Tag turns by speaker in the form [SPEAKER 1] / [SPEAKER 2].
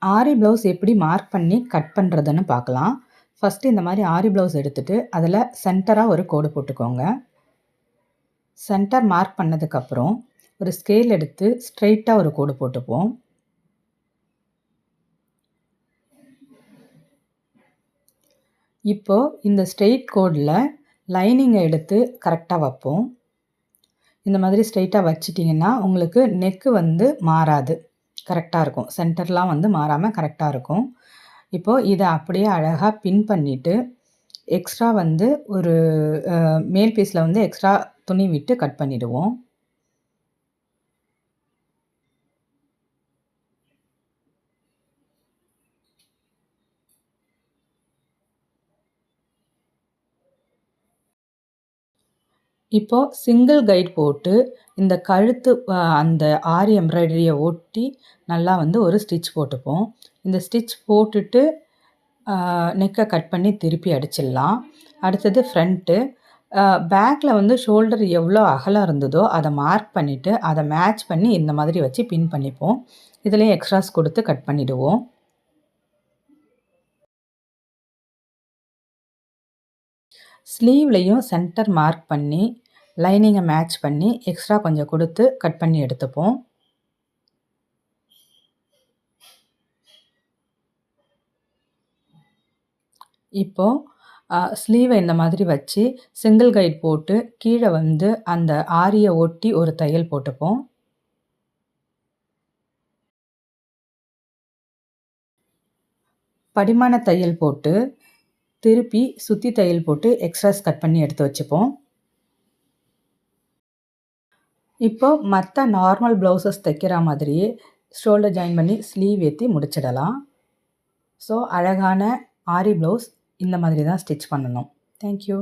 [SPEAKER 1] ஆரி blouse எப்படி mark பண்ணி cut பண்ணுறதுன்னு பார்க்கலாம். ஃபஸ்ட்டு இந்த மாதிரி ஆரி ப்ளவுஸ் எடுத்துகிட்டு அதில் சென்டராக ஒரு கோடு போட்டுக்கோங்க. சென்டர் மார்க் பண்ணதுக்கப்புறம் ஒரு ஸ்கேல் எடுத்து ஸ்ட்ரெயிட்டாக ஒரு கோடு போட்டுப்போம். இப்போது இந்த ஸ்ட்ரெயிட் கோடில் லைனிங்கை எடுத்து கரெக்டாக வைப்போம். இந்த மாதிரி ஸ்ட்ரெயிட்டாக வச்சிட்டிங்கன்னா உங்களுக்கு நெக்கு வந்து மாறாது, கரெக்டாக இருக்கும். சென்டர்லாம் வந்து மாறாமல் கரெக்டாக இருக்கும். இப்போது இதை அப்படியே அழகாக பின் பண்ணிவிட்டு எக்ஸ்ட்ரா வந்து ஒரு மேல் பீஸில் வந்து எக்ஸ்ட்ரா துணி விட்டு கட் பண்ணிவிடுவோம். இப்போது சிங்கிள் கைட் போட்டு இந்த கழுத்து அந்த ஆரி எம்ப்ராய்டரியை ஒட்டி நல்லா வந்து ஒரு ஸ்டிச் போட்டுப்போம். இந்த ஸ்டிச் போட்டுட்டு நெக்கை கட் பண்ணி திருப்பி அடிச்சிடலாம். அடுத்தது ஃப்ரண்ட்டு. பேக்கில் வந்து ஷோல்டர் எவ்வளோ அகலம் இருந்ததோ அதை மார்க் பண்ணிவிட்டு அதை மேட்ச் பண்ணி இந்த மாதிரி வச்சு பின் பண்ணிப்போம். இதுலேயும் எக்ஸ்ட்ராஸ் கொடுத்து கட் பண்ணிவிடுவோம். ஸ்லீவ்லேயும் சென்டர் மார்க் பண்ணி லைனிங்கை மேட்ச் பண்ணி எக்ஸ்ட்ரா கொஞ்சம் கொடுத்து கட் பண்ணி எடுத்துப்போம். இப்போது ஸ்லீவை இந்த மாதிரி வச்சு சிங்கிள் கைட் போட்டு கீழே வந்து அந்த ஆரியை ஒட்டி ஒரு தையல் போட்டுப்போம். படிமான தையல் போட்டு திருப்பி சுற்றி தையல் போட்டு எக்ஸ்ட்ராஸ் கட் பண்ணி எடுத்து வச்சுப்போம். இப்போது மற்ற நார்மல் ப்ளவுசஸ் தைக்கிற மாதிரியே ஷோல்டர் ஜாயின் பண்ணி ஸ்லீவ் ஏற்றி முடிச்சிடலாம். ஸோ அழகான ஆரி ப்ளவுஸ் இந்த மாதிரி தான் ஸ்டிச் பண்ணணும். தேங்க்யூ.